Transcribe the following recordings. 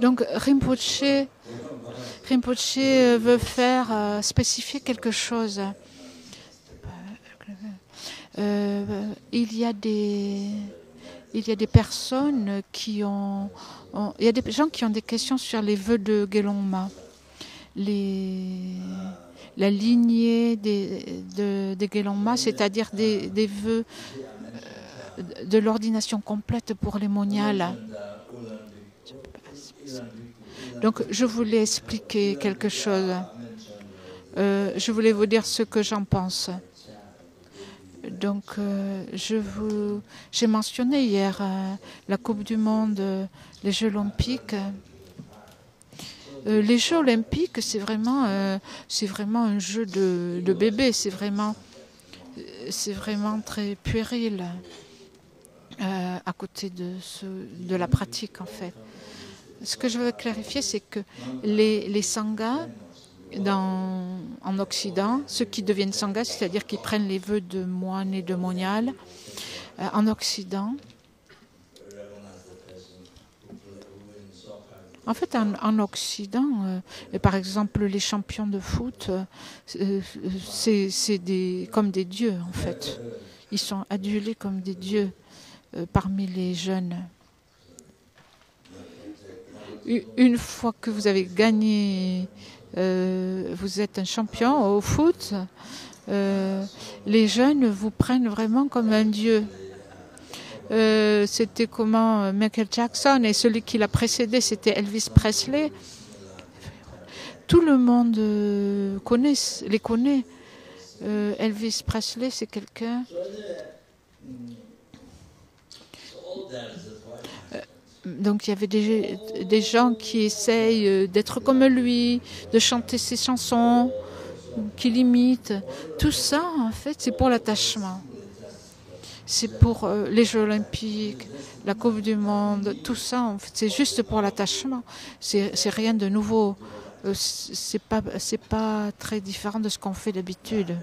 Donc Rinpoche veut faire spécifier quelque chose. Il y a des personnes qui ont il y a des gens qui ont des questions sur les vœux de Gelongma. La lignée de Gelongma, c'est-à-dire des vœux de l'ordination complète pour les moniales. Donc, je voulais expliquer quelque chose. Je voulais vous dire ce que j'en pense. Donc, j'ai mentionné hier la Coupe du Monde, les Jeux Olympiques. Les Jeux Olympiques, c'est vraiment un jeu de bébé. C'est vraiment très puéril à côté de la pratique, en fait. Ce que je veux clarifier, c'est que les sanghas en Occident, ceux qui deviennent sanghas, c'est-à-dire qui prennent les vœux de moines et de moniales, en Occident, en fait, en Occident, par exemple, les champions de foot, c'est comme des dieux, en fait. Ils sont adulés comme des dieux parmi les jeunes. Une fois que vous avez gagné, vous êtes un champion au foot, les jeunes vous prennent vraiment comme un dieu. C'était comment Michael Jackson, et celui qui l'a précédé, c'était Elvis Presley. Tout le monde les connaît. Elvis Presley, c'est quelqu'un... Donc il y avait des gens qui essayent d'être comme lui, de chanter ses chansons, qui l'imitent. Tout ça, en fait, c'est pour l'attachement. C'est pour les Jeux Olympiques, la Coupe du Monde, tout ça, en fait, c'est juste pour l'attachement. C'est rien de nouveau. C'est pas très différent de ce qu'on fait d'habitude.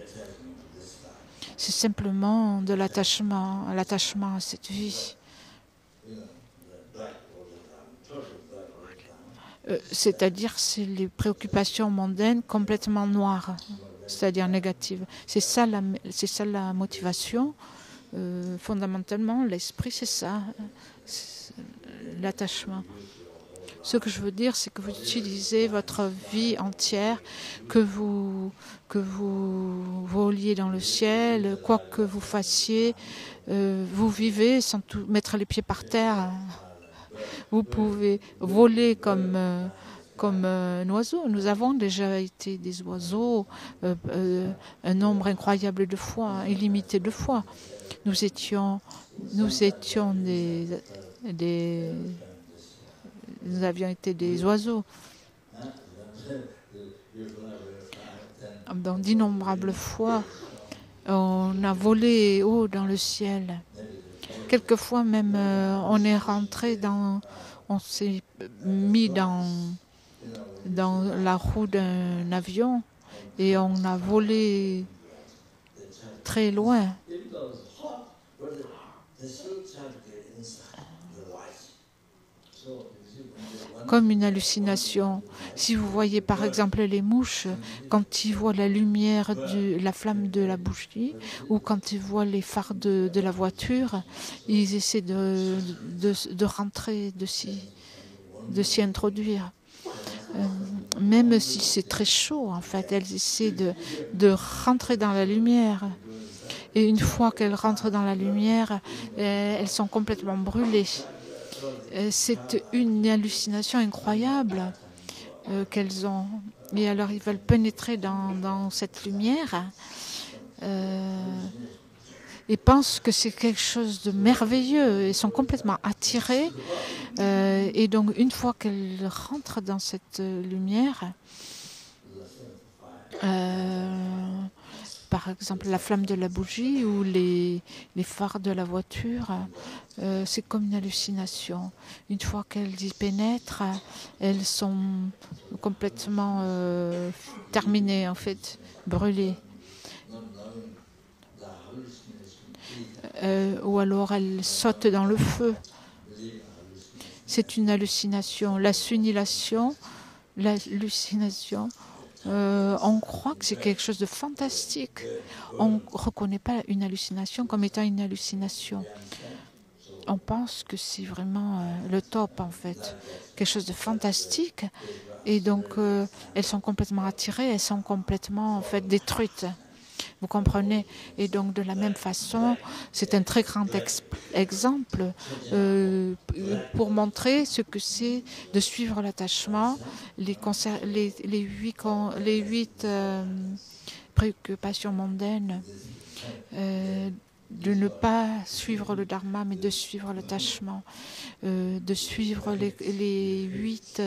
C'est simplement de l'attachement à cette vie. C'est-à-dire, c'est les préoccupations mondaines complètement noires, c'est-à-dire négatives. C'est ça la motivation. Fondamentalement, l'esprit, c'est ça, l'attachement. Ce que je veux dire, c'est que vous utilisez votre vie entière, que vous voliez dans le ciel, quoi que vous fassiez, vous vivez sans tout mettre les pieds par terre. Vous pouvez voler comme un oiseau. Nous avons déjà été des oiseaux un nombre incroyable de fois, illimité de fois. Nous étions nous avions été des oiseaux. Dans d'innombrables fois, on a volé haut dans le ciel. Quelquefois même, on s'est mis dans la roue d'un avion et on a volé très loin. Comme une hallucination. Si vous voyez par exemple les mouches, quand ils voient la lumière, la flamme de la bougie, ou quand ils voient les phares de la voiture, ils essaient de rentrer, de s'y introduire. Même si c'est très chaud, en fait, elles essaient de rentrer dans la lumière. Et une fois qu'elles rentrent dans la lumière, elles sont complètement brûlées. C'est une hallucination incroyable qu'elles ont. Et alors ils veulent pénétrer dans cette lumière et pensent que c'est quelque chose de merveilleux. Ils sont complètement attirés. Et donc une fois qu'elles rentrent dans cette lumière, par exemple la flamme de la bougie ou les phares de la voiture, c'est comme une hallucination. Une fois qu'elles y pénètrent, elles sont complètement terminées, en fait, brûlées. Ou alors elles sautent dans le feu. c'est une hallucination. L'hallucination, on croit que c'est quelque chose de fantastique. On ne reconnaît pas une hallucination comme étant une hallucination. On pense que c'est vraiment le top, en fait, quelque chose de fantastique. Et donc, elles sont complètement attirées, elles sont complètement, en fait, détruites. Vous comprenez? Et donc, de la même façon, c'est un très grand exemple pour montrer ce que c'est de suivre l'attachement, les huit préoccupations mondaines, de ne pas suivre le dharma, mais de suivre l'attachement, de suivre les huit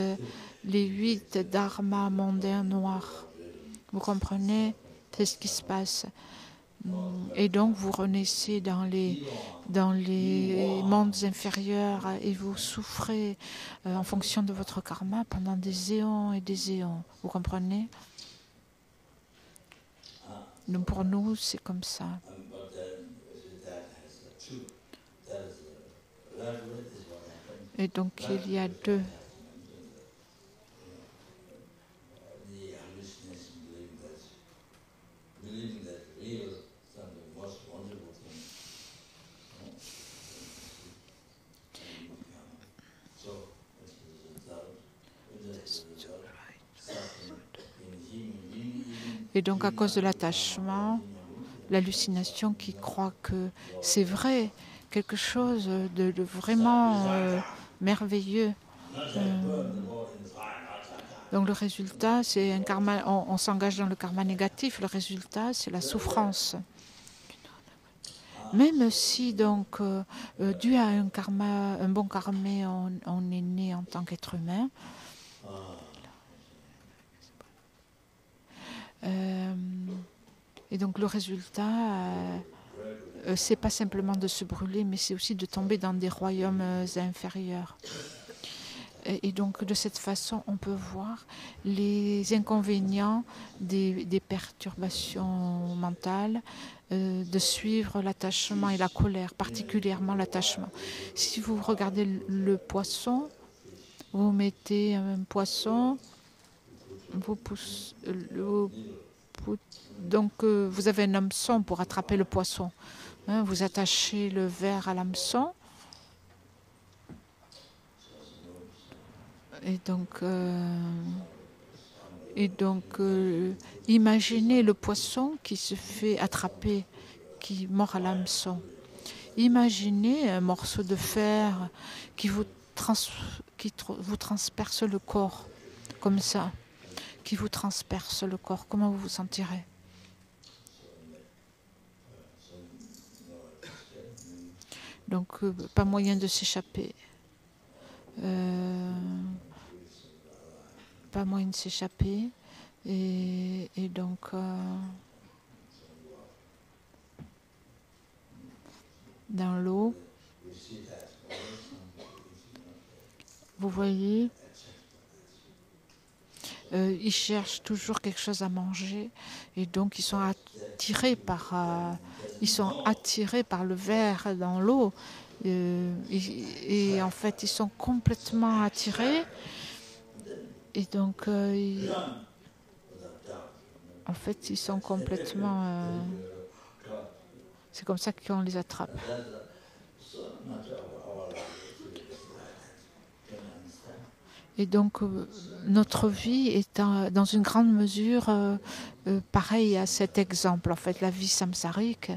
dharmas mondains noirs. Vous comprenez? C'est ce qui se passe. Et donc, vous renaissez dans les mondes inférieurs et vous souffrez en fonction de votre karma pendant des éons et des éons. Vous comprenez? Donc, pour nous, c'est comme ça. Et donc, il y a deux. Et donc, à cause de l'attachement, l'hallucination qui croit que c'est vrai, quelque chose de vraiment merveilleux. Donc, le résultat, c'est un karma. On s'engage dans le karma négatif. Le résultat, c'est la souffrance. Même si, donc, dû à un bon karma, on est né en tant qu'être humain, et donc le résultat, c'est pas simplement de se brûler, mais c'est aussi de tomber dans des royaumes inférieurs. Et donc de cette façon, on peut voir les inconvénients des perturbations mentales, de suivre l'attachement et la colère, particulièrement l'attachement. Si vous regardez le poisson, vous mettez un poisson, donc vous avez un hameçon pour attraper le poisson. Vous attachez le verre à l'hameçon. Et donc, imaginez le poisson qui se fait attraper, qui mord à l'hameçon. Imaginez un morceau de fer qui vous transperce le corps, comme ça, qui vous transperce le corps. Comment vous vous sentirez? Donc, pas moyen de s'échapper. Pas moyen de s'échapper. Et donc, dans l'eau, vous voyez, ils cherchent toujours quelque chose à manger et donc ils sont attirés par le verre dans l'eau et en fait ils sont complètement attirés et donc en fait ils sont complètement c'est comme ça qu'on les attrape. Et donc, notre vie est dans une grande mesure pareille à cet exemple. En fait, la vie samsarique,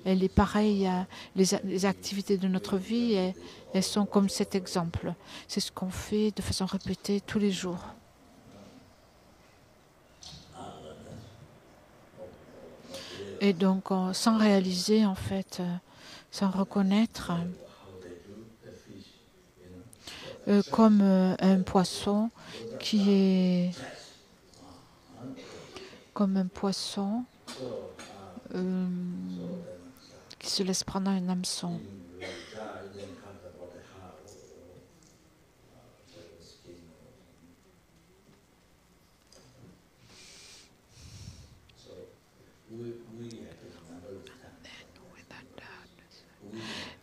elle est pareille à les activités de notre vie, elles sont comme cet exemple. C'est ce qu'on fait de façon répétée tous les jours. Et donc, sans réaliser, en fait, sans reconnaître, comme un poisson qui est comme un poisson qui se laisse prendre un hameçon.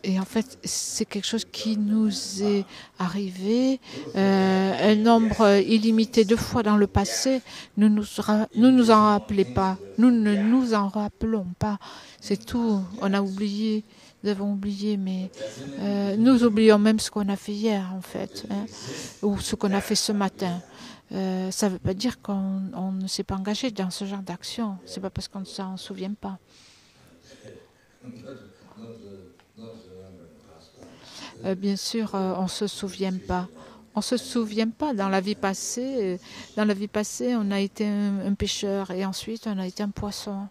Et en fait, c'est quelque chose qui nous est arrivé un nombre illimité de fois dans le passé. Nous nous en rappelons pas. Nous ne nous en rappelons pas. C'est tout. On a oublié. Nous avons oublié, mais nous oublions même ce qu'on a fait hier, en fait, hein, ou ce qu'on a fait ce matin. Ça ne veut pas dire qu'on ne s'est pas engagé dans ce genre d'action. C'est pas parce qu'on ne s'en souvient pas. Bien sûr, on ne se souvient pas. On ne se souvient pas. Dans la vie passée, on a été un pêcheur et ensuite on a été un poisson.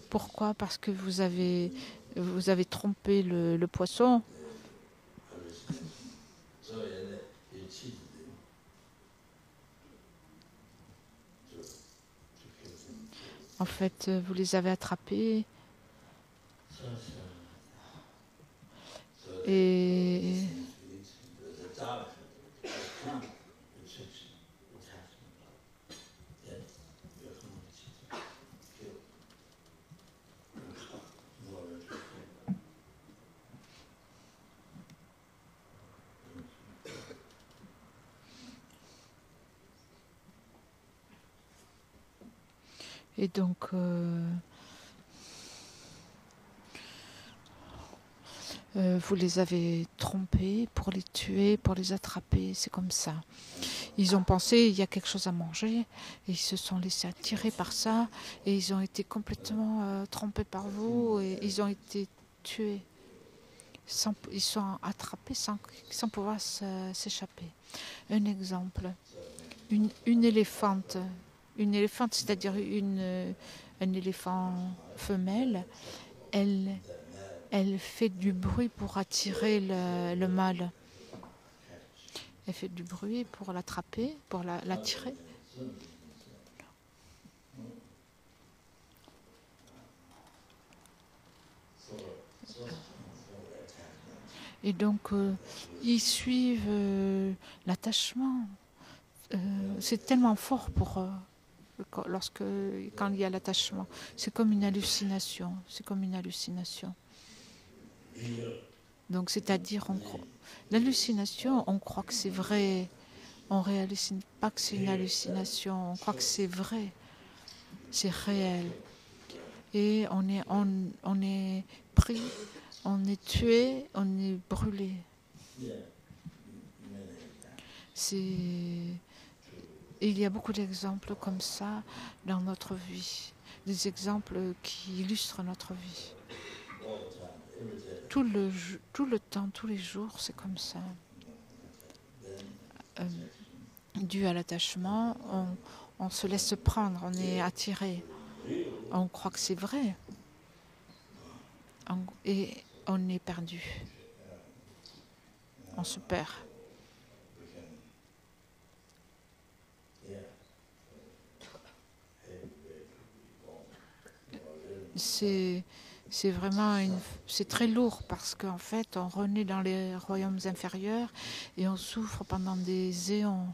Pourquoi? Parce que vous avez trompé le poisson. En fait, vous les avez attrapés et donc vous les avez trompés pour les tuer, pour les attraper, c'est comme ça. Ils ont pensé il y a quelque chose à manger et ils se sont laissés attirer par ça et ils ont été complètement trompés par vous et ils ont été tués. Ils sont attrapés sans pouvoir s'échapper. Un exemple, une éléphante, c'est-à-dire un éléphant femelle, elle fait du bruit pour attirer le mâle. Elle fait du bruit pour l'attraper, pour l'attirer. Et donc, ils suivent l'attachement. C'est tellement fort pour eux quand il y a l'attachement. C'est comme une hallucination. Donc, c'est-à-dire, l'hallucination, on croit que c'est vrai. On ne réalise pas que c'est une hallucination. On croit que c'est vrai. C'est réel. Et on est pris, on est tué, on est brûlé. Il y a beaucoup d'exemples comme ça dans notre vie. Des exemples qui illustrent notre vie. Tout le temps, tous les jours, c'est comme ça. Dû à l'attachement, on se laisse prendre, on est attiré. On croit que c'est vrai. Et on est perdu. On se perd. C'est vraiment c'est très lourd parce qu'en fait on renaît dans les royaumes inférieurs et on souffre pendant des éons,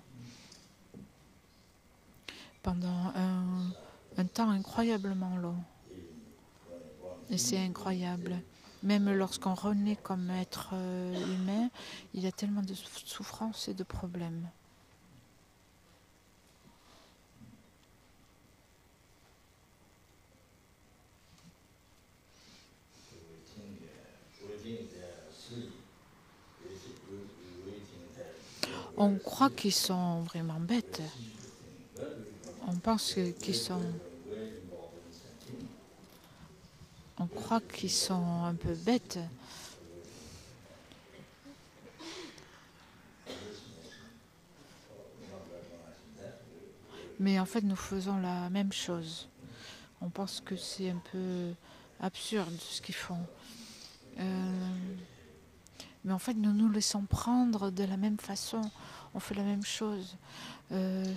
pendant un temps incroyablement long. Et c'est incroyable. Même lorsqu'on renaît comme être humain, il y a tellement de souffrances et de problèmes. On croit qu'ils sont vraiment bêtes. On pense qu'ils sont... On croit qu'ils sont un peu bêtes. Mais en fait, nous faisons la même chose. On pense que c'est un peu absurde ce qu'ils font. Mais en fait, nous nous laissons prendre de la même façon. On fait la même chose.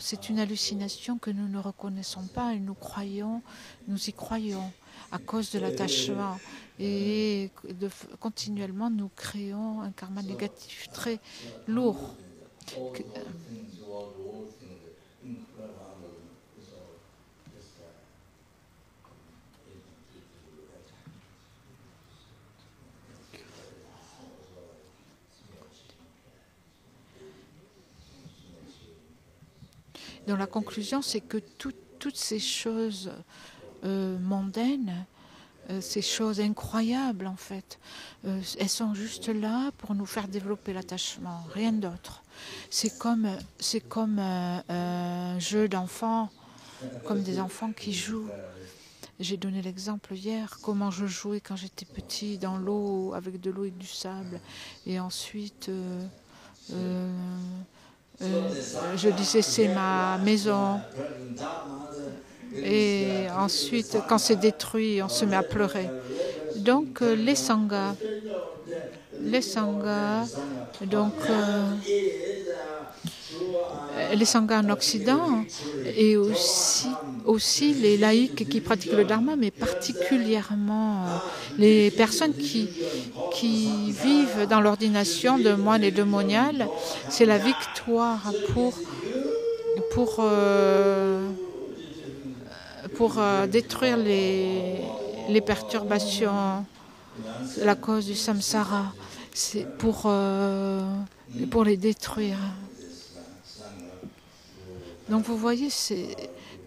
C'est une hallucination que nous ne reconnaissons pas et nous y croyons à cause de l'attachement. Et continuellement, nous créons un karma négatif très lourd. Donc la conclusion, c'est que toutes ces choses mondaines, ces choses incroyables en fait, elles sont juste là pour nous faire développer l'attachement, rien d'autre. C'est comme un jeu d'enfants, comme des enfants qui jouent. J'ai donné l'exemple hier, comment je jouais quand j'étais petit dans l'eau, avec de l'eau et du sable. Et ensuite, je disais c'est ma maison. Et ensuite, quand c'est détruit, on se met à pleurer. Donc, les sanghas, donc, les sanghas en Occident et aussi les laïcs qui pratiquent le dharma, mais particulièrement les personnes qui vivent dans l'ordination de moines et de moniales, c'est la victoire pour détruire les perturbations, la cause du samsara, c'est pour les détruire. Donc vous voyez,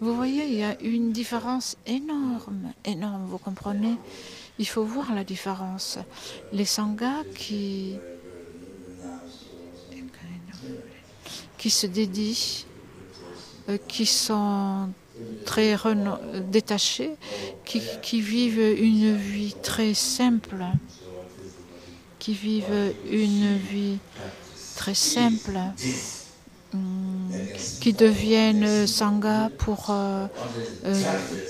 il y a une différence énorme, vous comprenez? Il faut voir la différence. Les sanghas qui se dédient, qui sont très détachés, qui vivent une vie très simple, qui deviennent sanghas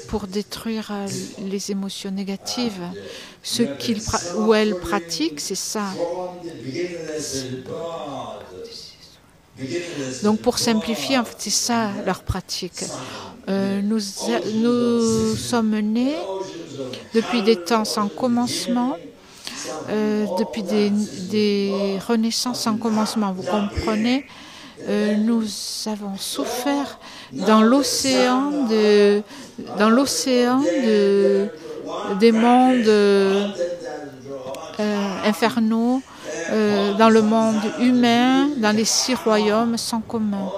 pour détruire les émotions négatives. Ce où elles pratiquent, c'est ça. Donc pour simplifier, en fait, c'est ça leur pratique. Nous sommes nés depuis des temps sans commencement, depuis des renaissances sans commencement. Vous comprenez? Nous avons souffert dans l'océan des mondes infernaux, dans le monde humain, dans les 6 royaumes sans commencement.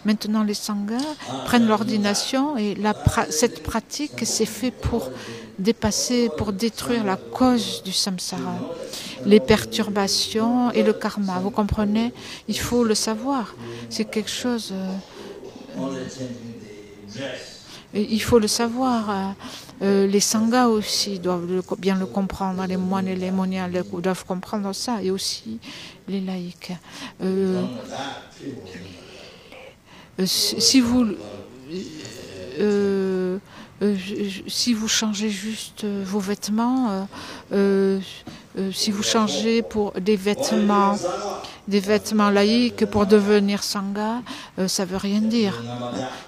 Maintenant, les sanghas prennent l'ordination et cette pratique s'est faite pour détruire la cause du samsara, les perturbations et le karma. Vous comprenez? Il faut le savoir. C'est quelque chose... il faut le savoir. Les sanghas aussi doivent bien le comprendre. Les moines et les moniales doivent comprendre ça. Et aussi les laïcs. Si vous changez juste vos vêtements, si vous changez pour des vêtements laïques pour devenir sangha, ça veut rien dire.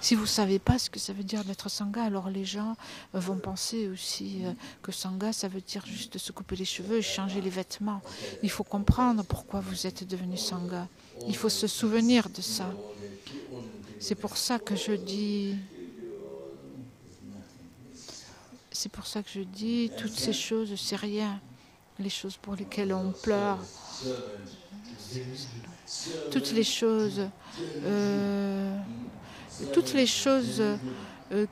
Si vous savez pas ce que ça veut dire d'être sangha, alors les gens vont penser aussi que sangha, ça veut dire juste se couper les cheveux et changer les vêtements. Il faut comprendre pourquoi vous êtes devenu sangha. Il faut se souvenir de ça. C'est pour ça que je dis... toutes ces choses, c'est rien. Les choses pour lesquelles on pleure. Toutes les choses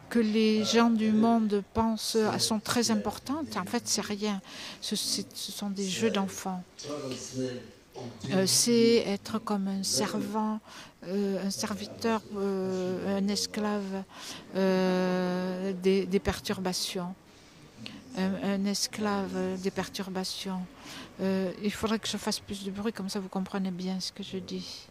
que les gens du monde pensent sont très importantes. En fait, c'est rien. Ce sont des jeux d'enfants. C'est être comme un servant, un serviteur, un esclave des perturbations. Un esclave des perturbations. Il faudrait que je fasse plus de bruit, comme ça vous comprenez bien ce que je dis.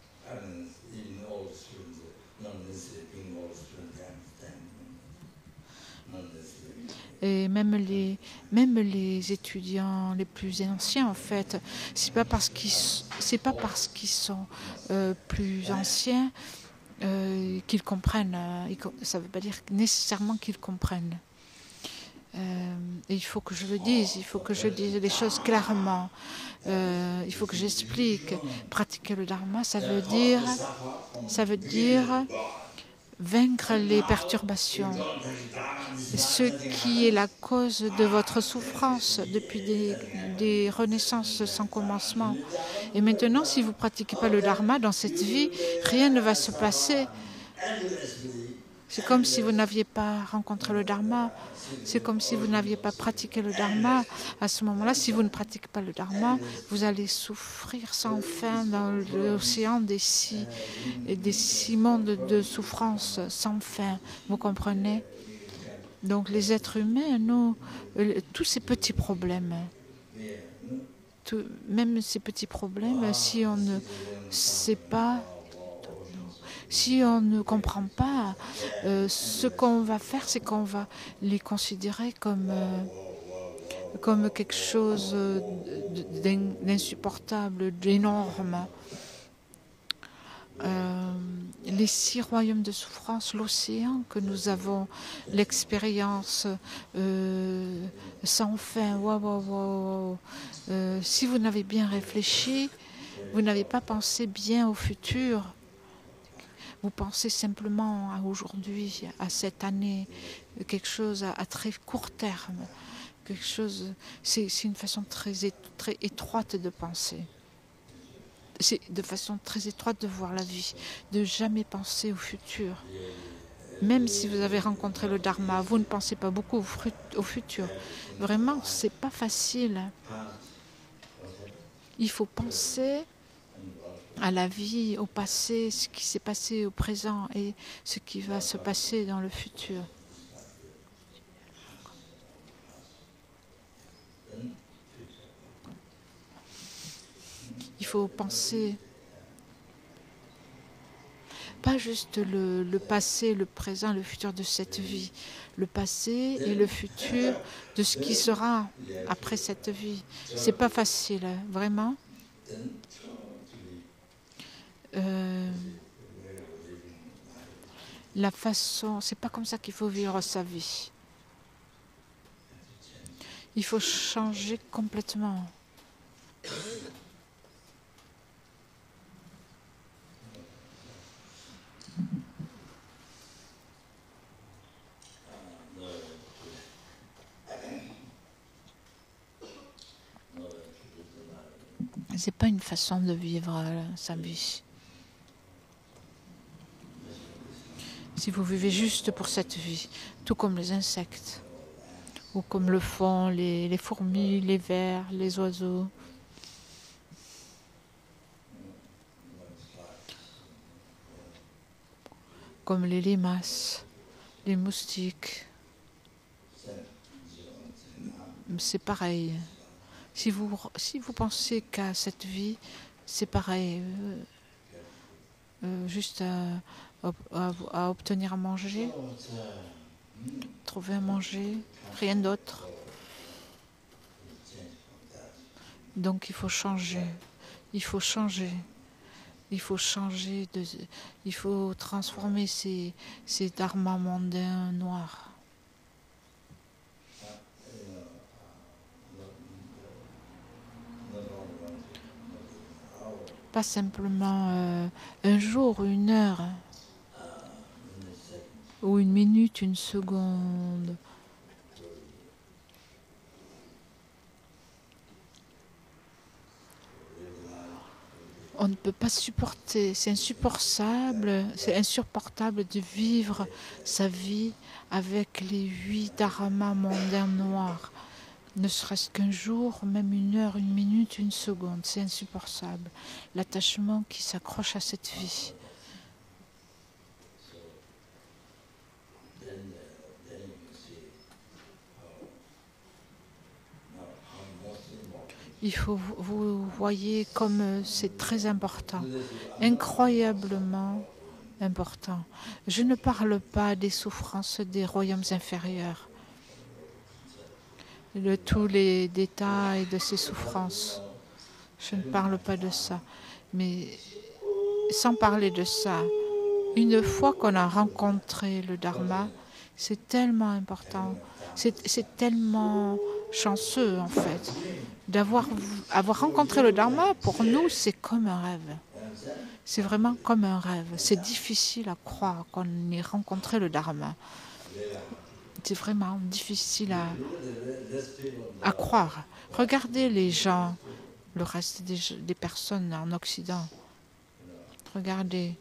Et même les étudiants les plus anciens, en fait, c'est pas parce qu'ils sont plus anciens qu'ils comprennent. Ça ne veut pas dire nécessairement qu'ils comprennent. Et il faut que je le dise, les choses clairement. Il faut que j'explique. Pratiquer le dharma, ça veut dire vaincre les perturbations, ce qui est la cause de votre souffrance depuis des renaissances sans commencement. Et maintenant, si vous ne pratiquez pas le dharma dans cette vie, rien ne va se passer. C'est comme si vous n'aviez pas rencontré le dharma. C'est comme si vous n'aviez pas pratiqué le dharma. À ce moment-là, si vous ne pratiquez pas le dharma, vous allez souffrir sans fin dans l'océan des six mondes de souffrance sans fin. Vous comprenez? Donc les êtres humains, tous ces petits problèmes, même ces petits problèmes, si on ne sait pas, si on ne comprend pas, ce qu'on va faire, c'est qu'on va les considérer comme quelque chose d'insupportable, d'énorme. Les 6 royaumes de souffrance, l'océan que nous avons, l'expérience sans fin. Si vous n'avez bien réfléchi, vous n'avez pas pensé bien au futur. Vous pensez simplement à aujourd'hui, à cette année, quelque chose à très court terme. Quelque chose, c'est une façon très étroite de penser. C'est de façon très étroite de voir la vie, de jamais penser au futur. Même si vous avez rencontré le dharma, vous ne pensez pas beaucoup au futur. Vraiment, c'est pas facile. Il faut penser à la vie, au passé, ce qui s'est passé au présent et ce qui va se passer dans le futur. Il faut penser pas juste le passé, le présent, le futur de cette vie, le passé et le futur de ce qui sera après cette vie. C'est pas facile, hein, vraiment. La façon, c'est pas comme ça qu'il faut vivre sa vie. Il faut changer complètement. C'est pas une façon de vivre sa vie. Si vous vivez juste pour cette vie, tout comme les insectes, ou comme le font les fourmis, les vers, les oiseaux, comme les limaces, les moustiques, c'est pareil. Si vous pensez qu'à cette vie, c'est pareil, juste à obtenir à manger, trouver à manger, rien d'autre. Donc il faut changer, il faut transformer ces dharmas mondains noirs. Pas simplement un jour, une heure, ou une minute, une seconde. On ne peut pas supporter, c'est insupportable de vivre sa vie avec les 8 dharmas mondains noirs. Ne serait-ce qu'un jour, même une heure, une minute, une seconde, c'est insupportable. L'attachement qui s'accroche à cette vie. Vous voyez comme c'est très important, incroyablement important. Je ne parle pas des souffrances des royaumes inférieurs, de tous les détails de ces souffrances. Je ne parle pas de ça. Mais sans parler de ça, une fois qu'on a rencontré le dharma, c'est tellement important, c'est tellement chanceux en fait. Avoir rencontré le dharma, pour nous, c'est comme un rêve. C'est vraiment comme un rêve. C'est difficile à croire qu'on ait rencontré le Dharma. C'est vraiment difficile à croire. Regardez les gens, le reste des personnes en Occident. Regardez.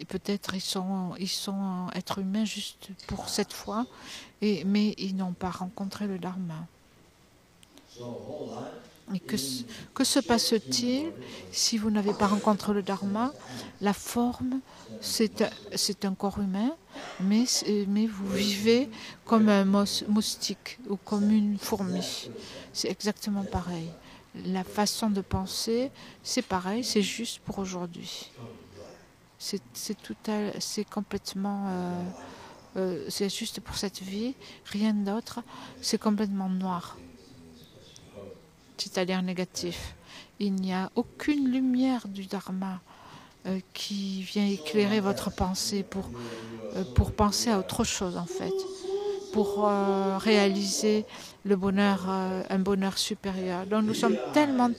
Peut-être ils sont êtres humains juste pour cette fois, mais ils n'ont pas rencontré le Dharma. Et que se passe-t-il si vous n'avez pas rencontré le Dharma? La forme, c'est un corps humain, mais vous vivez comme un moustique ou comme une fourmi. C'est exactement pareil. La façon de penser, c'est pareil, c'est juste pour aujourd'hui. C'est complètement... c'est juste pour cette vie, rien d'autre. C'est complètement noir. C'est-à-dire négatif. Il n'y a aucune lumière du Dharma qui vient éclairer votre pensée pour penser à autre chose en fait, pour réaliser le bonheur, un bonheur supérieur. Donc nous sommes tellement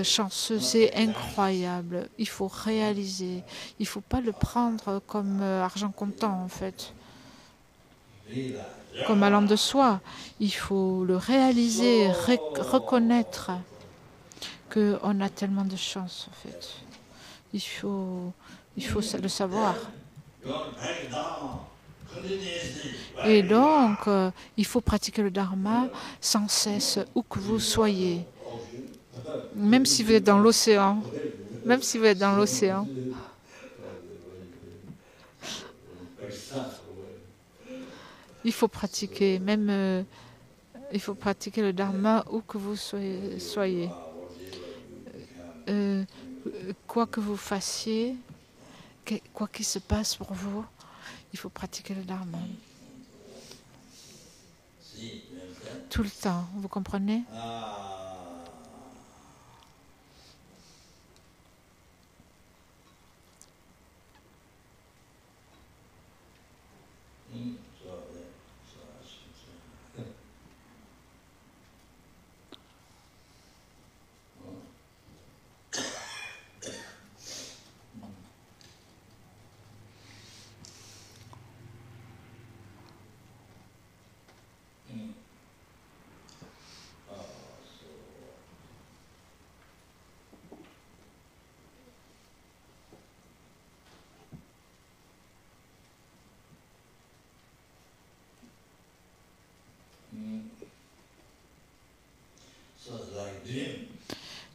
chanceux, c'est incroyable. Il faut réaliser, il ne faut pas le prendre comme argent comptant en fait, comme allant de soi. Il faut le réaliser, reconnaître qu'on a tellement de chance en fait. Il faut le savoir. Et donc, il faut pratiquer le Dharma sans cesse, où que vous soyez. Même si vous êtes dans l'océan. Même si vous êtes dans l'océan. Il faut pratiquer, il faut pratiquer le Dharma où que vous soyez. Quoi que vous fassiez, quoi qu'il se passe pour vous, il faut pratiquer le Dharma. Tout le temps, vous comprenez?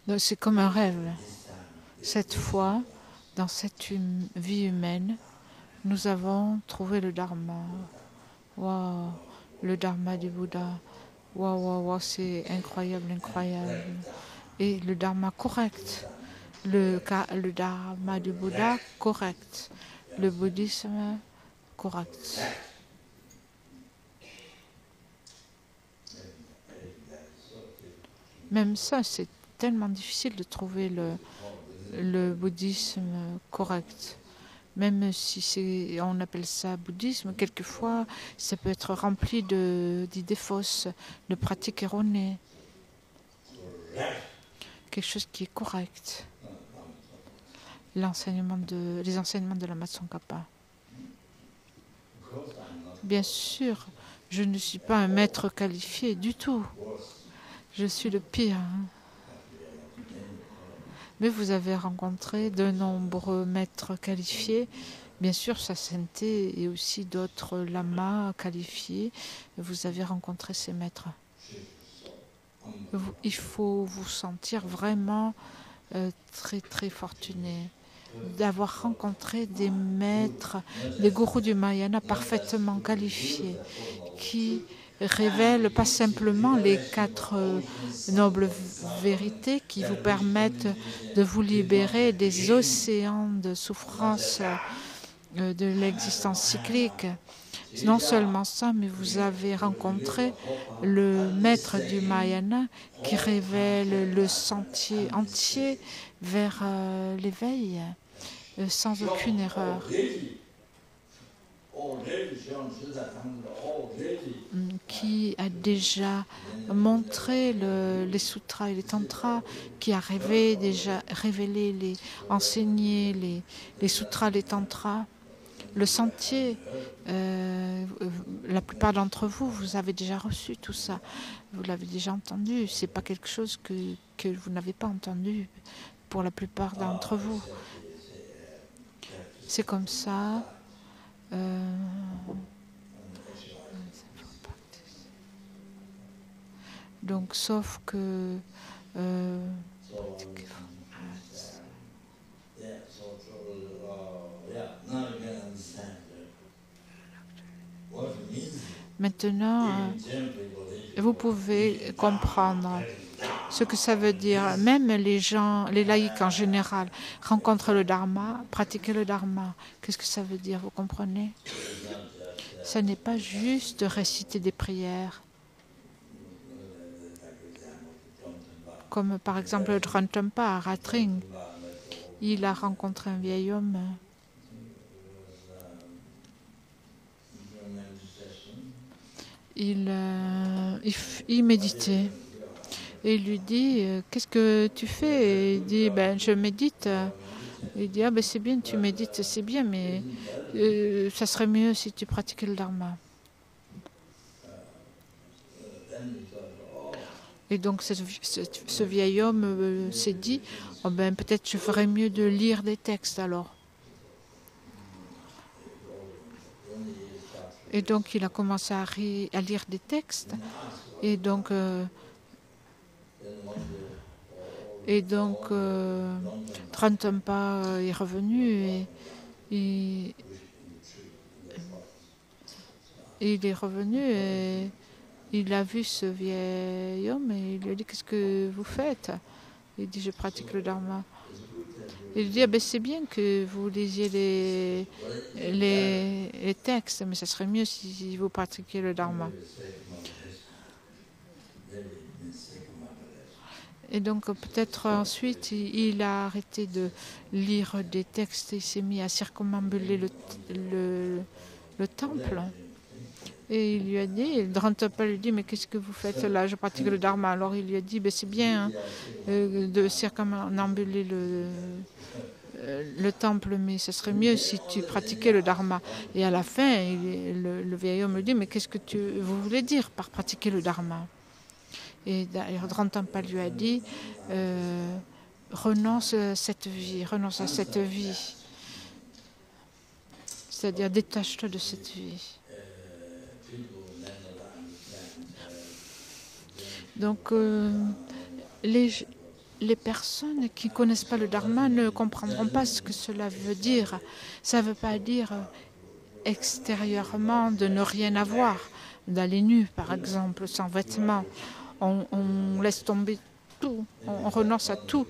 Donc c'est comme un rêve. Cette fois, dans cette vie humaine, nous avons trouvé le Dharma. Waouh, le Dharma du Bouddha. Waouh, c'est incroyable. Et le Dharma correct. Le Dharma du Bouddha correct. Le bouddhisme correct. Même ça, c'est tellement difficile de trouver le bouddhisme correct. Même si on appelle ça bouddhisme, quelquefois, ça peut être rempli d'idées fausses, de pratiques erronées. Quelque chose qui est correct. Les enseignements de la Tsongkhapa. Bien sûr, je ne suis pas un maître qualifié du tout. Je suis le pire. Mais vous avez rencontré de nombreux maîtres qualifiés. Bien sûr, Sassente et aussi d'autres lamas qualifiés. Vous avez rencontré ces maîtres. Il faut vous sentir vraiment très fortuné d'avoir rencontré des maîtres, des gourous du Mahayana parfaitement qualifiés, qui révèlent pas simplement les 4 nobles vérités qui vous permettent de vous libérer des océans de souffrance de l'existence cyclique. Non seulement ça, mais vous avez rencontré le maître du Mahayana qui révèle le sentier entier vers l'éveil sans aucune erreur. Qui a déjà montrer les sutras et les tantras, qui a révélé, enseigné les sutras, les tantras, le sentier. La plupart d'entre vous, vous avez déjà reçu tout ça. Vous l'avez déjà entendu. C'est pas quelque chose que vous n'avez pas entendu pour la plupart d'entre vous. C'est comme ça. Donc, sauf que maintenant, vous pouvez comprendre ce que ça veut dire. Même les gens, les laïcs en général, rencontrent le Dharma, pratiquer le Dharma. Qu'est-ce que ça veut dire, vous comprenez? Ça n'est pas juste de réciter des prières. Comme par exemple le Drantampa à Ratring. Il a rencontré un vieil homme. Il méditait. Et il lui dit, qu'est-ce que tu fais? Et il dit, je médite. Il dit, ben c'est bien, tu médites, c'est bien, mais ça serait mieux si tu pratiquais le Dharma. Et donc ce vieil homme s'est dit, peut-être je ferais mieux de lire des textes alors. Et donc il a commencé à lire des textes. Et donc Drantampa est revenu et il est revenu et il a vu ce vieil homme et il lui a dit, qu'est-ce que vous faites? Il dit, je pratique le Dharma. Il dit, c'est bien que vous lisiez les textes, mais ça serait mieux si vous pratiquiez le Dharma. Et donc peut-être ensuite il a arrêté de lire des textes et il s'est mis à circumambuler le temple. Et il lui a dit, Drantampa lui dit, mais qu'est-ce que vous faites là? Je pratique le Dharma. Alors il lui a dit, c'est bien de circumambuler le temple, mais ce serait mieux si tu pratiquais le Dharma. Et à la fin, le vieil homme lui dit, mais qu'est-ce que vous voulez dire par pratiquer le Dharma? Et d'ailleurs, Drantampa lui a dit, renonce à cette vie. C'est-à-dire, détache-toi de cette vie. Donc, les personnes qui ne connaissent pas le Dharma ne comprendront pas ce que cela veut dire. Ça ne veut pas dire extérieurement de ne rien avoir, d'aller nu, par exemple, sans vêtements. On laisse tomber tout, on renonce à tout.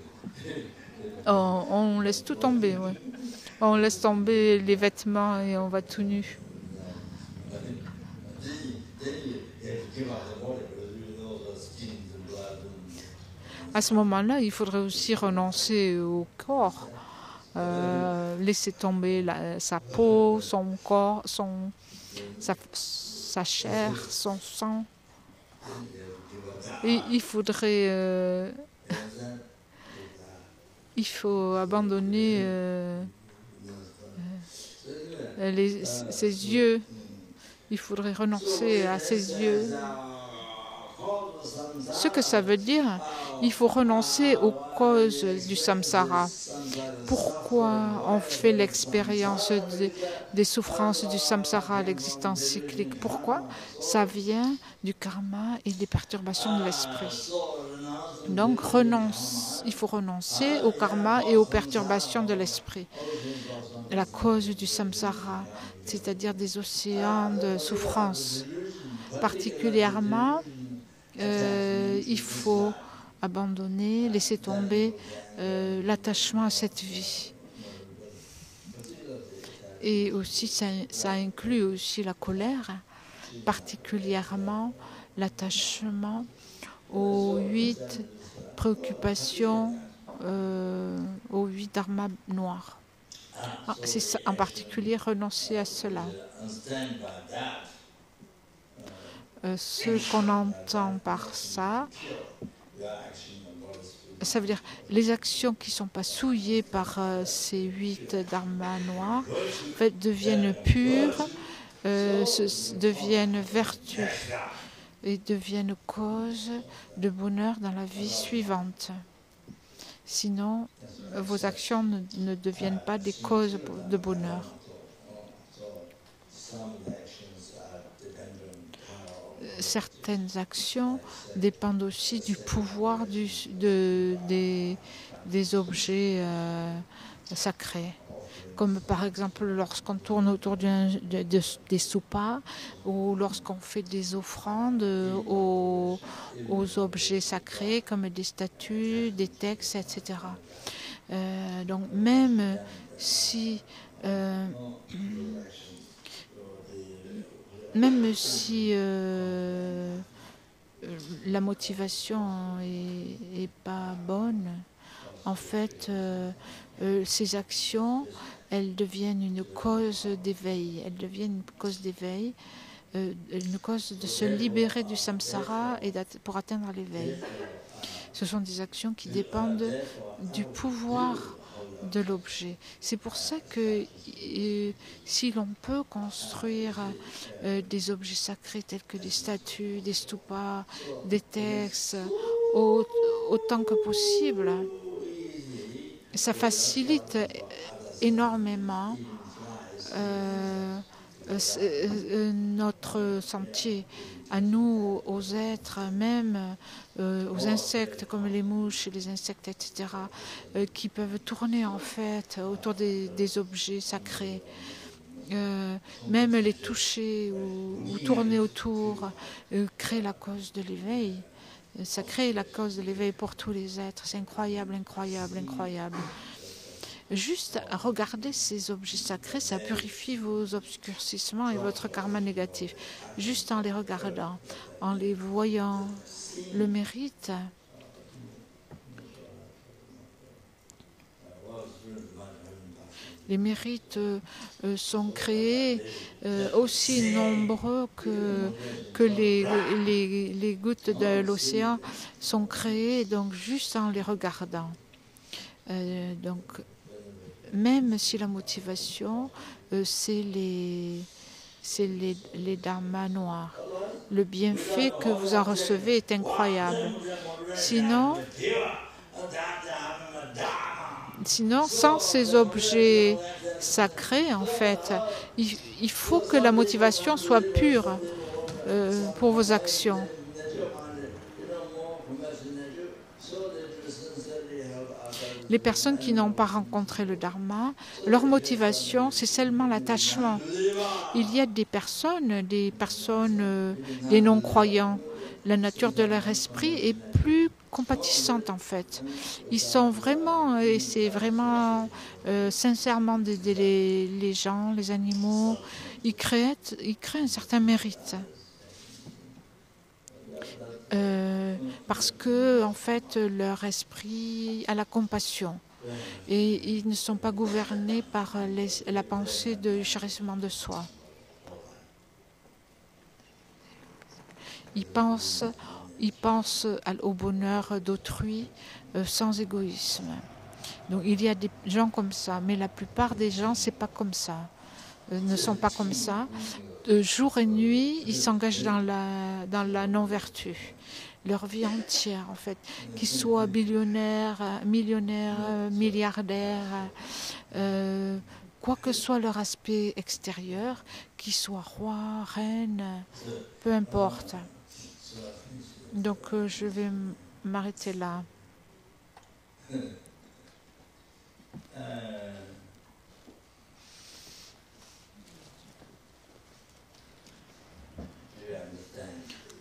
On laisse tout tomber, ouais. On laisse tomber les vêtements et on va tout nu. À ce moment-là, il faudrait aussi renoncer au corps, laisser tomber sa peau, son corps, sa chair, son sang. Et il faudrait... il faut abandonner ses yeux. Il faudrait renoncer à ses yeux. Ce que ça veut dire, il faut renoncer aux causes du samsara. Pourquoi on fait l'expérience des souffrances du samsara, l'existence cyclique? Pourquoi? Ça vient du karma et des perturbations de l'esprit. Donc, il faut renoncer au karma et aux perturbations de l'esprit. La cause du samsara, c'est-à-dire des océans de souffrance. Particulièrement, il faut abandonner, laisser tomber l'attachement à cette vie. Et aussi, ça inclut aussi la colère, particulièrement l'attachement aux 8 préoccupations, aux 8 dharmas noirs. C'est ça, en particulier renoncer à cela. Ce qu'on entend par ça, ça veut dire les actions qui ne sont pas souillées par ces 8 dharmas noirs en fait, deviennent pures, deviennent vertus et deviennent cause de bonheur dans la vie suivante. Sinon, vos actions ne deviennent pas des causes de bonheur. Certaines actions dépendent aussi du pouvoir des objets sacrés. Comme par exemple lorsqu'on tourne autour des soupas ou lorsqu'on fait des offrandes aux objets sacrés comme des statues, des textes, etc. Donc même si la motivation est pas bonne, en fait, ces actions, elles deviennent une cause d'éveil. Elles deviennent une cause d'éveil, une cause de se libérer du samsara et pour atteindre l'éveil. Ce sont des actions qui dépendent du pouvoir de l'objet. C'est pour ça que si l'on peut construire des objets sacrés tels que des statues, des stupas, des textes, autant que possible, ça facilite énormément notre sentier, à nous, aux êtres, même aux insectes comme les mouches, les insectes, etc., qui peuvent tourner en fait autour des objets sacrés. Même les toucher ou tourner autour crée la cause de l'éveil. Ça crée la cause de l'éveil pour tous les êtres. C'est incroyable, incroyable, incroyable. Juste regarder ces objets sacrés, ça purifie vos obscurcissements et votre karma négatif. Juste en les regardant, en les voyant, le mérite. Les mérites sont créés aussi nombreux que les gouttes de l'océan sont créées, donc juste en les regardant. Donc, même si la motivation, c'est les dharmas noirs. Le bienfait que vous en recevez est incroyable. Sinon, sans ces objets sacrés, en fait, il faut que la motivation soit pure pour vos actions. Les personnes qui n'ont pas rencontré le Dharma, leur motivation, c'est seulement l'attachement. Il y a des personnes, des non-croyants. La nature de leur esprit est plus compatissante en fait. Ils sont vraiment, et c'est vraiment sincèrement d'aider les gens, les animaux. Ils créent un certain mérite. Parce que en fait leur esprit a la compassion et ils ne sont pas gouvernés par la pensée du chérissement de soi. Ils pensent au bonheur d'autrui sans égoïsme. Donc il y a des gens comme ça, mais la plupart des gens c'est pas comme ça, ne sont pas comme ça. Jour et nuit, ils s'engagent dans la non-vertu. Leur vie entière, en fait, qu'ils soient billionnaires, millionnaires, milliardaires, quoi que soit leur aspect extérieur, qu'ils soient rois, reines, peu importe. Donc, je vais m'arrêter là.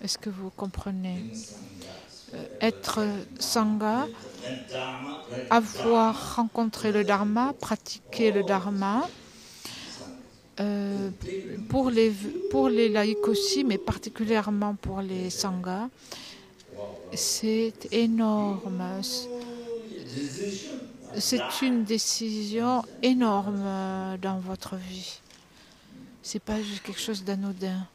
Est-ce que vous comprenez? Être Sangha, avoir rencontré le Dharma, pratiquer le Dharma, pour les laïcs aussi, mais particulièrement pour les Sanghas, c'est énorme. C'est une décision énorme dans votre vie. C'est pas juste quelque chose d'anodin.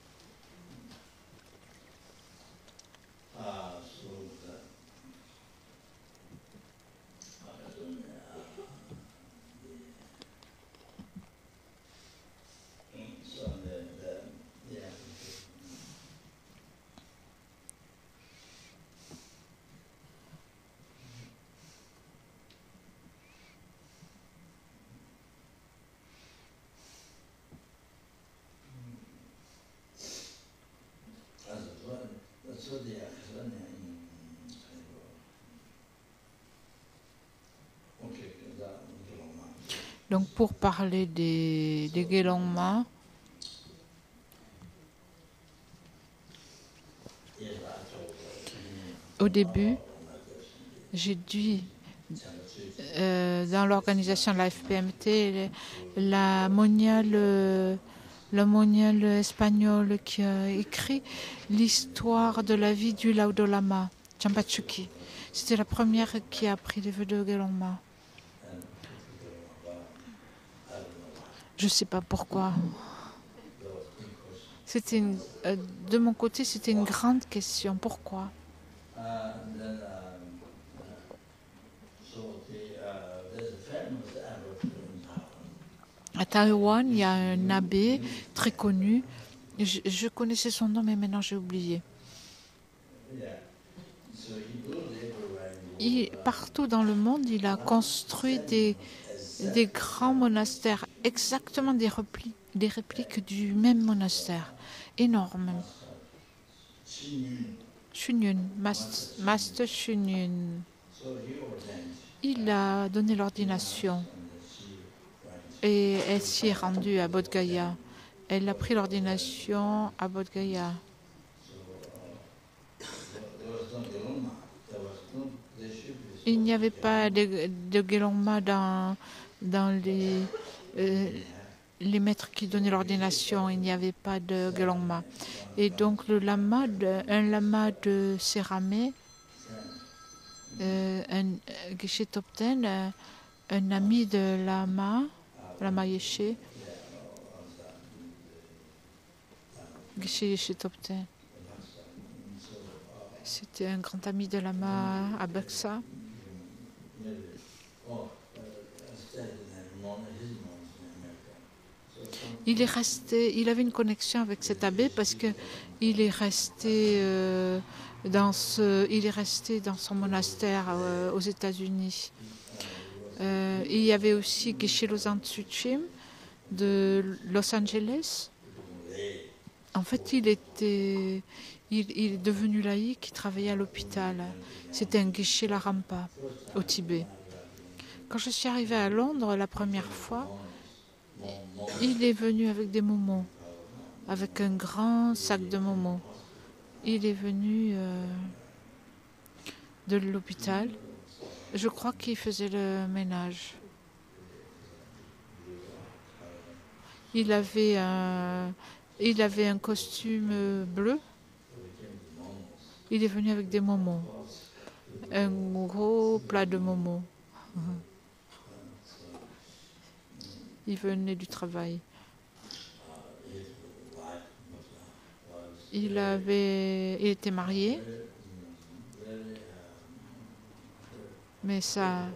Donc pour parler des Gelongma, au début, j'ai dû, dans l'organisation de la FPMT, la moniale espagnole qui a écrit l'histoire de la vie du Laudo Lama, Champachuki. C'était la première qui a pris les vœux de Gelongma. Je ne sais pas pourquoi. De mon côté, c'était une grande question. Pourquoi? À Taïwan, il y a un abbé très connu. Je connaissais son nom, mais maintenant j'ai oublié. Partout dans le monde, il a construit des grands monastères, exactement des répliques du même monastère, énorme. Shunyun, Master Shunyun. Il a donné l'ordination et elle s'y est rendue à Bodh Gaya. Elle a pris l'ordination à Bodh Gaya. Il n'y avait pas de Gelongma dans les maîtres qui donnaient l'ordination. Il n'y avait pas de Gelongma. Et donc un lama de Séramé, un Geshe Topten, un ami de Lama Yeshe, Geshe Topten. C'était un grand ami de Lama à Baksa. Il avait une connexion avec cet abbé parce que il est resté dans son monastère aux États-Unis. Il y avait aussi Geshe Losang Tsuchim de Los Angeles. En fait, il est devenu laïque, il travaillait à l'hôpital. C'était un Geshe Larampa au Tibet. Quand je suis arrivée à Londres la première fois, il est venu avec des momos, avec un grand sac de momos. Il est venu de l'hôpital. Je crois qu'il faisait le ménage. Il avait un costume bleu. Il est venu avec des momos. Un gros plat de momos. Il venait du travail. Il était marié. Mais sa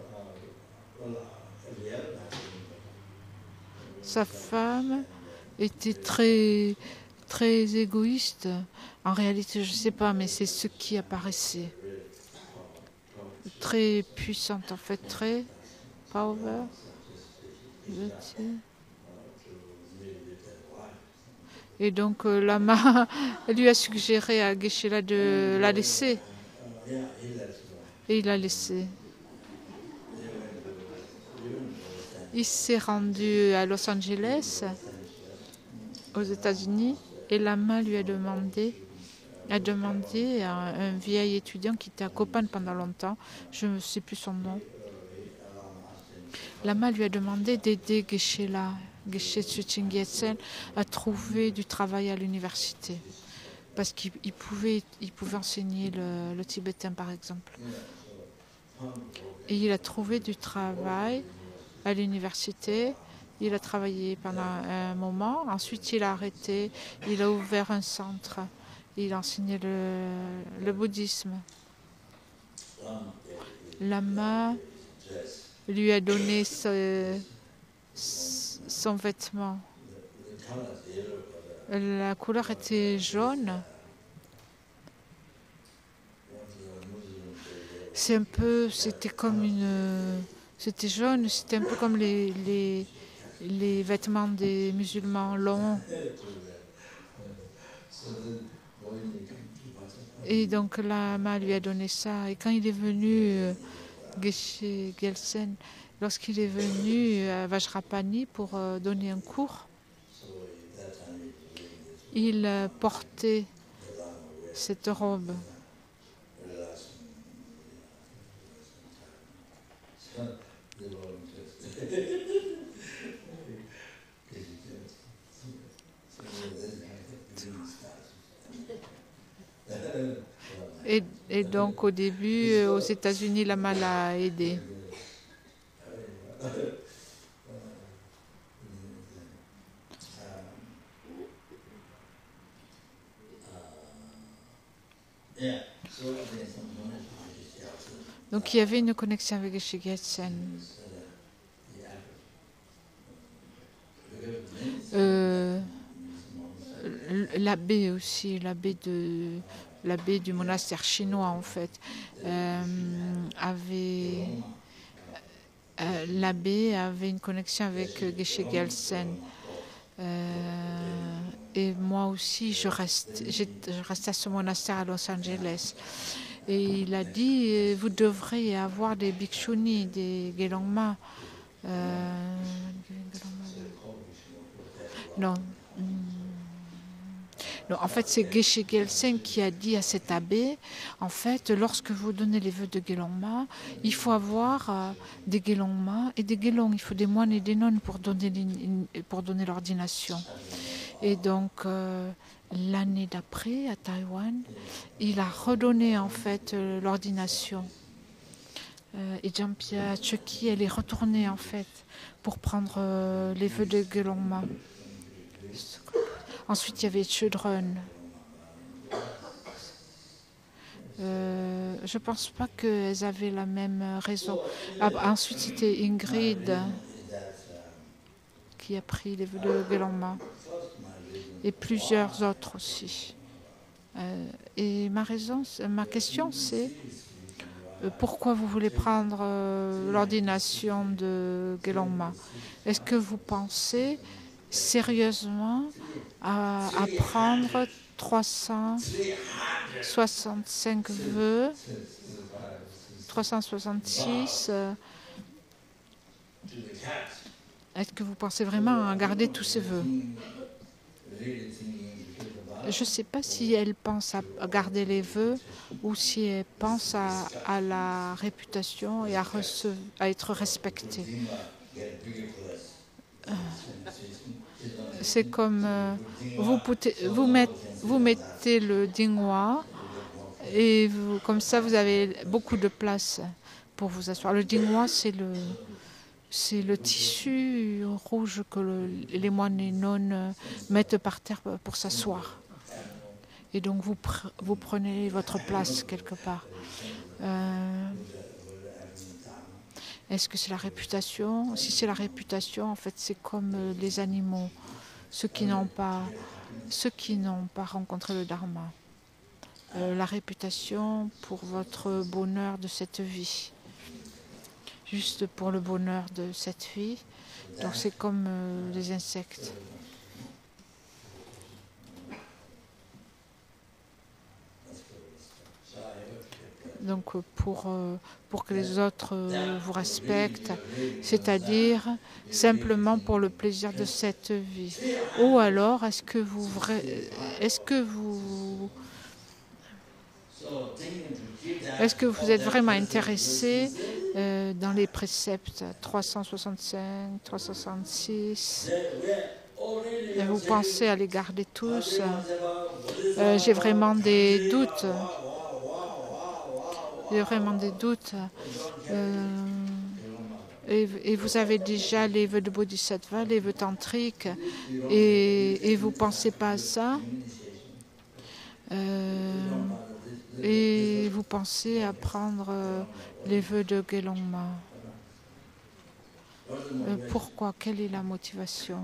femme était très, très égoïste. En réalité, je ne sais pas, mais c'est ce qui apparaissait. Très puissante, en fait, très power. Et donc, Lama lui a suggéré à Geshe-la de la laisser. Et il l'a laissé. Il s'est rendu à Los Angeles, aux États-Unis, et Lama lui a demandé à un vieil étudiant qui était à Copan pendant longtemps, je ne sais plus son nom. Lama lui a demandé d'aider Geshe-la, Geshe Tsuching Gyatsen, à trouver du travail à l'université. Parce qu'il pouvait enseigner le tibétain, par exemple. Et il a trouvé du travail à l'université. Il a travaillé pendant un moment. Ensuite, il a arrêté. Il a ouvert un centre. Il a enseigné le bouddhisme. Lama lui a donné son vêtement. La couleur était jaune. C'était jaune, c'était un peu comme les vêtements des musulmans longs. Et donc Lama lui a donné ça. Et quand il est venu, Geshe Gelsen, lorsqu'il est venu à Vajrapani pour donner un cours, il portait cette robe. Et donc au début, aux États-Unis, Lama l'a aidé. Donc il y avait une connexion avec Geshe Gelsen. L'abbé aussi, l'abbé du monastère chinois en fait, l'abbé avait une connexion avec Geshe Gelsen. Et moi aussi, je restais à ce monastère à Los Angeles. Et il a dit, vous devrez avoir des bhikshunis, des gelongma. Non. Non, en fait, c'est Geshe Gelsen qui a dit à cet abbé, en fait, lorsque vous donnez les vœux de Gelongma, il faut avoir des Gelongma et des Gelong. Il faut des moines et des nonnes pour donner l'ordination. Et donc, l'année d'après, à Taïwan, il a redonné en fait l'ordination. Et Jean-Pierre Chucky, elle est retournée en fait pour prendre les vœux de Gelongma. Ensuite, il y avait Chudrun. Je ne pense pas qu'elles avaient la même raison. Ensuite, c'était Ingrid qui a pris les vœux de Gelongma. Et plusieurs autres aussi. Et ma question, c'est pourquoi vous voulez prendre l'ordination de Gelongma? Est-ce que vous pensez sérieusement à prendre 365 vœux, 366? Est-ce que vous pensez vraiment à garder tous ces vœux? Je ne sais pas si elle pense à garder les vœux ou si elle pense à la réputation et à être respectée. C'est comme vous mettez le dingwa et comme ça vous avez beaucoup de place pour vous asseoir. Le dingwa, c'est le tissu rouge que les moines et nonnes mettent par terre pour s'asseoir. Et donc vous prenez votre place quelque part. Est-ce que c'est la réputation? Si c'est la réputation, en fait, c'est comme les animaux, ceux qui n'ont pas rencontré le Dharma. La réputation pour votre bonheur de cette vie. Juste pour le bonheur de cette vie. Donc c'est comme les insectes. Donc pour que les autres vous respectent, c'est-à-dire simplement pour le plaisir de cette vie. Ou alors, est-ce que vous êtes vraiment intéressé dans les préceptes 365, 366 et vous pensez à les garder tous? J'ai vraiment des doutes. J'ai vraiment des doutes. Et vous avez déjà les vœux de Bodhisattva, les vœux tantriques, et vous ne pensez pas à ça. Et vous pensez à prendre les vœux de Gelongma. Pourquoi? Quelle est la motivation?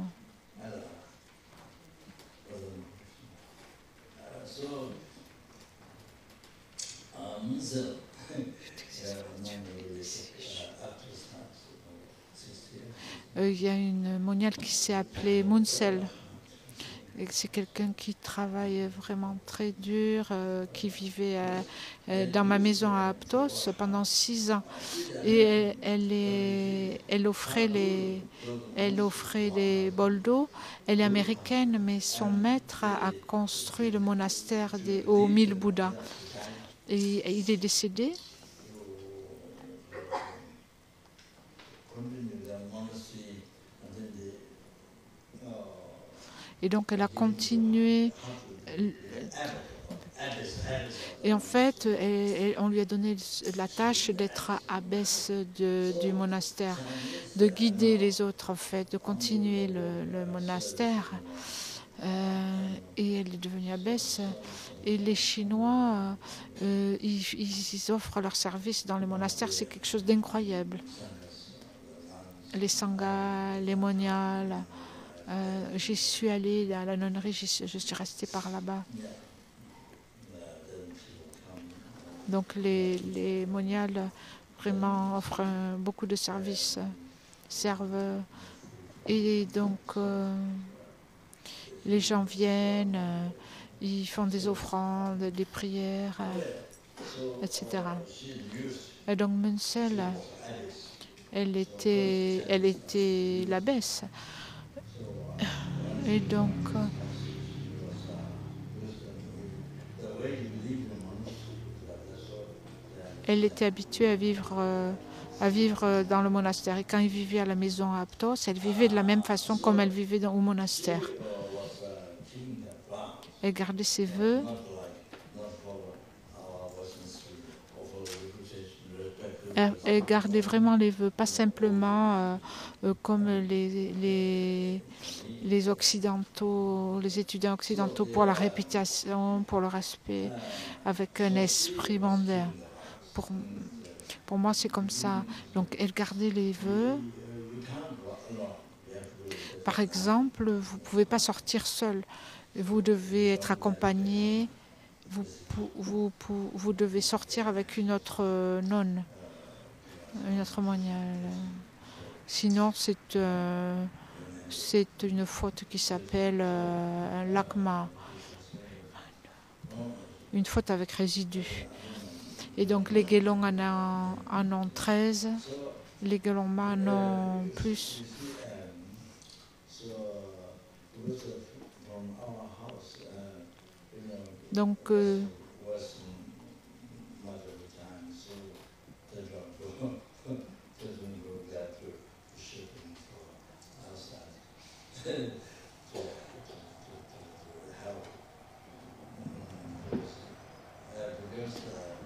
Il y a une moniale qui s'est appelée Munsel, C'est quelqu'un qui travaille vraiment très dur, qui vivait dans ma maison à Aptos pendant 6 ans. Et elle offrait les bols d'eau. Elle est américaine, mais son maître a construit le monastère aux 1000 Bouddhas. Et il est décédé. Et donc elle a continué. Et en fait, on lui a donné la tâche d'être abbesse du monastère, de guider les autres en fait, de continuer le monastère. Et elle est devenue abbesse. Et les Chinois, ils offrent leurs services dans le monastère, c'est quelque chose d'incroyable. Les sanghas, les moniales. J'y suis allée à la nonnerie, je suis restée par là-bas. Donc les moniales vraiment offrent beaucoup de services, servent. Et donc les gens viennent, ils font des offrandes, des prières, etc. Et donc Munsel, elle était l'abbesse. Et donc elle était habituée à vivre dans le monastère. Et quand elle vivait à la maison à Aptos, elle vivait de la même façon comme elle vivait au monastère. Elle gardait ses vœux. Elle gardait vraiment les vœux, pas simplement comme les occidentaux, les étudiants occidentaux pour la réputation, pour le respect, avec un esprit mondain. Pour moi, c'est comme ça. Donc, elle gardait les vœux. Par exemple, vous ne pouvez pas sortir seul. Vous devez être accompagné. Vous devez sortir avec une autre nonne, une autre moniale. Sinon, c'est une faute qui s'appelle un lakma, une faute avec résidu. Et donc les Gelong en ont 13, les Gelongma en ont plus.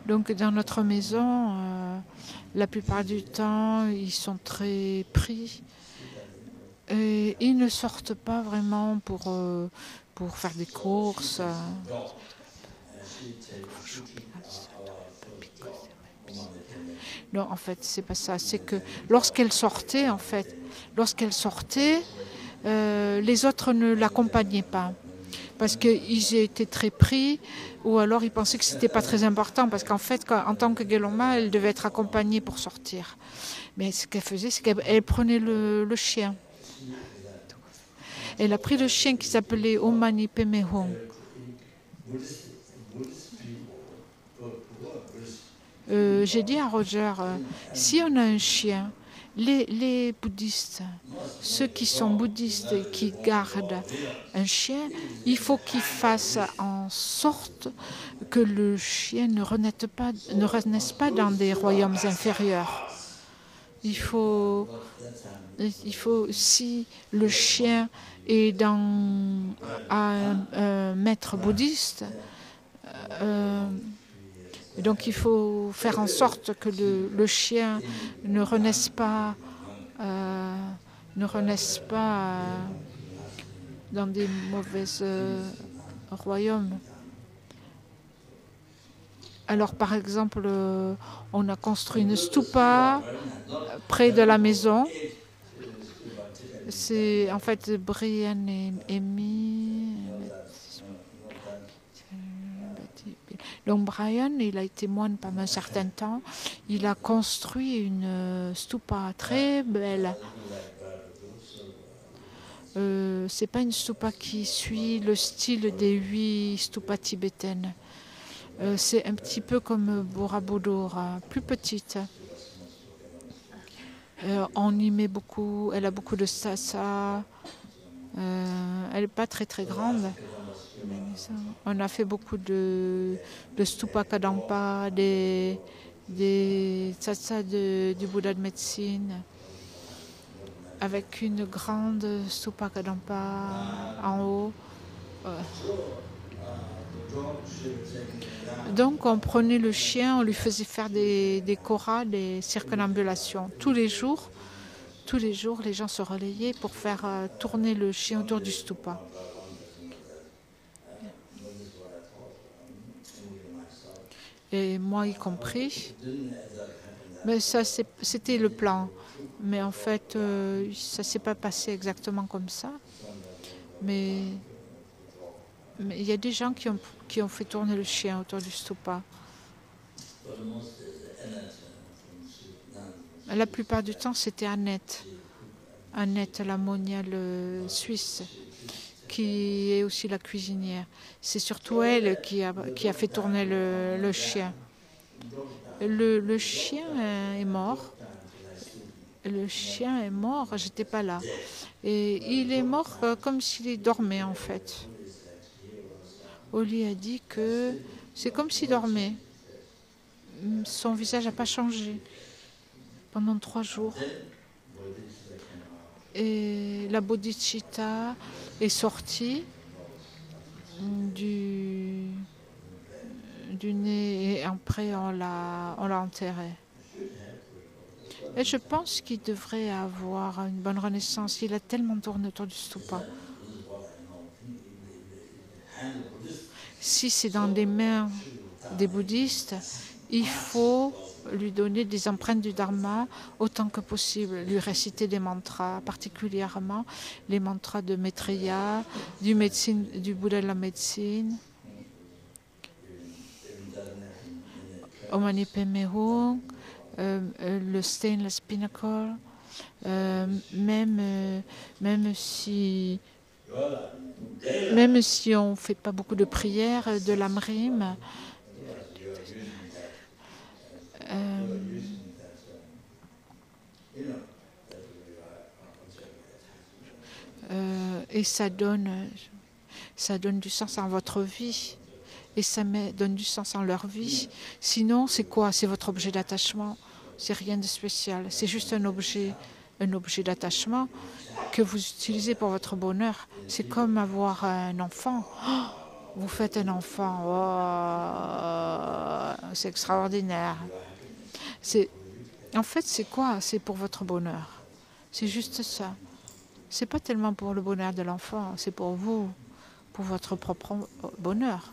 Donc dans notre maison, la plupart du temps, ils sont très pris. Et ils ne sortent pas vraiment pour faire des courses. Non, en fait, c'est pas ça. C'est que lorsqu'elle sortait, les autres ne l'accompagnaient pas. Parce qu'ils étaient très pris, ou alors ils pensaient que c'était pas très important, parce qu'en fait, en tant que Gelongma, elle devait être accompagnée pour sortir. Mais ce qu'elle faisait, c'est qu'elle prenait le chien. Elle a pris le chien qui s'appelait Omani Pemehong. J'ai dit à Roger, si on a un chien, les bouddhistes, ceux qui sont bouddhistes et qui gardent un chien, il faut qu'ils fassent en sorte que le chien ne renaisse pas dans des royaumes inférieurs. Il faut si le chien est à un maître bouddhiste, donc il faut faire en sorte que le chien ne renaisse pas dans des mauvais royaumes. Alors par exemple, on a construit une stupa près de la maison. C'est en fait Brian et Amy. Donc Brian, il a été moine pendant un certain temps. Il a construit une stupa très belle. c'est pas une stupa qui suit le style des 8 stupas tibétaines. C'est un petit peu comme Borobudur, plus petite. On y met beaucoup, elle a beaucoup de stasa. Elle n'est pas très très grande. On a fait beaucoup de stupa Kadampa, des tsatsa du Bouddha de médecine, avec une grande stupa Kadampa en haut. Donc on prenait le chien, on lui faisait faire des koras, des circumambulations. Tous les jours, les gens se relayaient pour faire tourner le chien autour du stupa. Et moi y compris. Mais ça, c'était le plan. Mais en fait, ça ne s'est pas passé exactement comme ça. Mais il y a des gens qui ont fait tourner le chien autour du stupa. La plupart du temps, c'était Annette, la moniale suisse, qui est aussi la cuisinière. C'est surtout elle qui a fait tourner le chien. Le chien est mort. Le chien est mort, j'étais pas là. Et il est mort comme s'il dormait en fait. Oli a dit que c'est comme s'il dormait. Son visage n'a pas changé pendant 3 jours. Et la bodhicitta est sortie du nez et après on l'a enterré. Et je pense qu'il devrait avoir une bonne renaissance. Il a tellement tourné autour du stupa. Si c'est dans les mains des bouddhistes, il faut lui donner des empreintes du dharma autant que possible, lui réciter des mantras, particulièrement les mantras de Maitreya, du Bouddha de la médecine, Om Mani Padme Hum, le Stainless Pinnacle, même si on ne fait pas beaucoup de prières, de l'amrim, et ça donne du sens à votre vie. Et ça donne du sens en leur vie. Sinon, c'est quoi? C'est votre objet d'attachement. C'est rien de spécial. C'est juste un objet d'attachement que vous utilisez pour votre bonheur. C'est comme avoir un enfant. Oh, vous faites un enfant. Oh, c'est extraordinaire. En fait, c'est quoi? C'est pour votre bonheur. C'est juste ça. C'est pas tellement pour le bonheur de l'enfant. C'est pour vous, pour votre propre bonheur.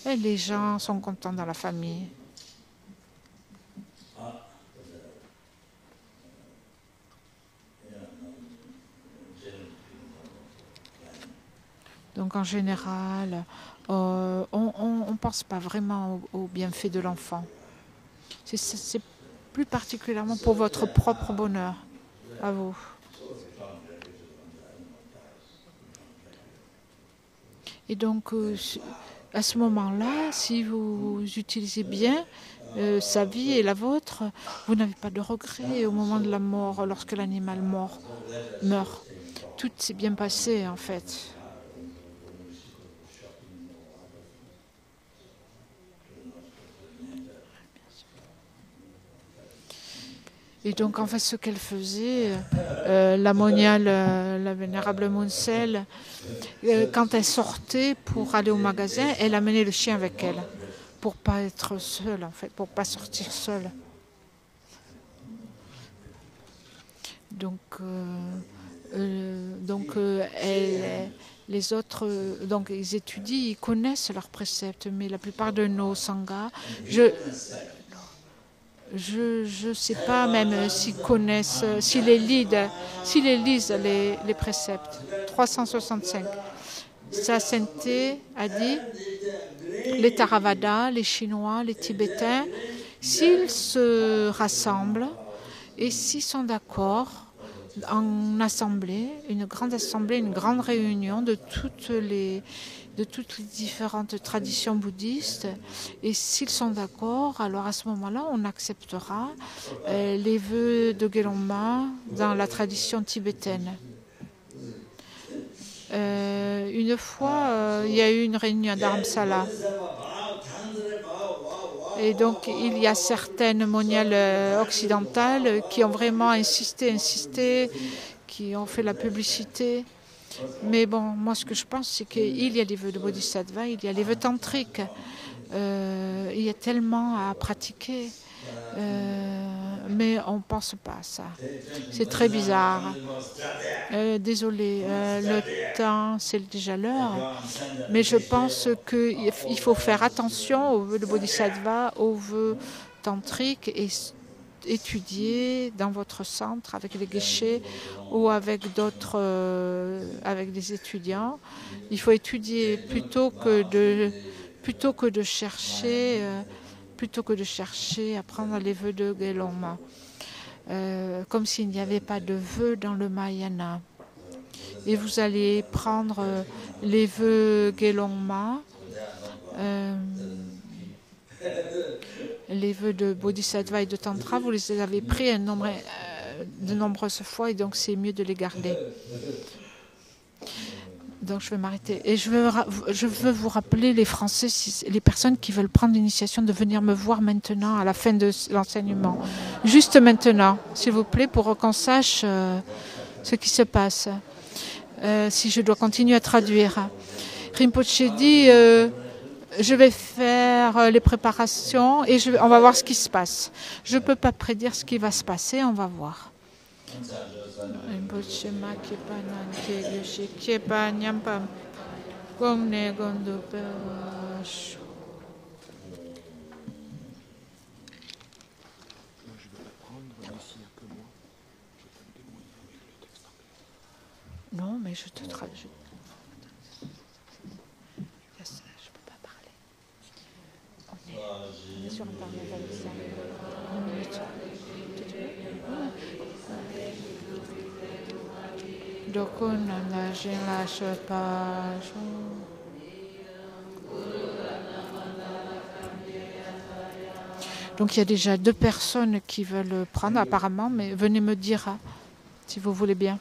Et les gens sont contents dans la famille. Donc en général, on ne pense pas vraiment au bienfait de l'enfant. C'est plus particulièrement pour votre propre bonheur, à vous. Et donc, à ce moment-là, si vous utilisez bien sa vie et la vôtre, vous n'avez pas de regrets au moment de la mort, lorsque l'animal meurt. Tout s'est bien passé, en fait. Et donc, en fait, ce qu'elle faisait, la moniale, la vénérable Munsel, quand elle sortait pour aller au magasin, elle amenait le chien avec elle, pour pas être seule, en fait, pour pas sortir seule. Donc les autres, donc ils étudient, ils connaissent leurs préceptes, mais la plupart de nos sanghas, je ne sais pas même s'ils connaissent, s'ils les lisent les préceptes. 365. Sa sainteté a dit, les Theravada, les Chinois, les Tibétains, s'ils se rassemblent et s'ils sont d'accord en assemblée, une grande réunion de toutes les différentes traditions bouddhistes. Et s'ils sont d'accord, alors à ce moment-là, on acceptera les vœux de Gelongma dans la tradition tibétaine. Une fois, il y a eu une réunion à Dharamsala. Et donc, il y a certaines moniales occidentales qui ont vraiment insisté, qui ont fait la publicité. Mais bon, moi, ce que je pense, c'est qu'il y a les vœux de Bodhisattva, il y a les vœux tantriques. Il y a tellement à pratiquer. Mais on ne pense pas à ça. C'est très bizarre. Désolé, le temps, c'est déjà l'heure. Mais je pense qu'il faut faire attention aux vœux de Bodhisattva, aux vœux tantriques et étudier dans votre centre avec les geshe ou avec d'autres, avec des étudiants. Il faut étudier plutôt que de chercher à prendre les vœux de Gelongma. Comme s'il n'y avait pas de vœux dans le Mahayana. Et vous allez prendre les vœux Gelongma, les vœux de Bodhisattva et de Tantra, vous les avez pris de nombreuses fois et donc c'est mieux de les garder. Donc je vais m'arrêter. Et je veux vous rappeler, les Français, les personnes qui veulent prendre l'initiation, de venir me voir maintenant à la fin de l'enseignement. Juste maintenant, s'il vous plaît, pour qu'on sache ce qui se passe. Si je dois continuer à traduire. Rinpoche dit, je vais faire les préparations et on va voir ce qui se passe. Je ne peux pas prédire ce qui va se passer, on va voir. Non, mais je te traduis. Je ne peux pas parler. On est sur Internet avec ça. 1 minute. Donc il y a déjà 2 personnes qui veulent prendre apparemment, mais venez me dire si vous voulez bien.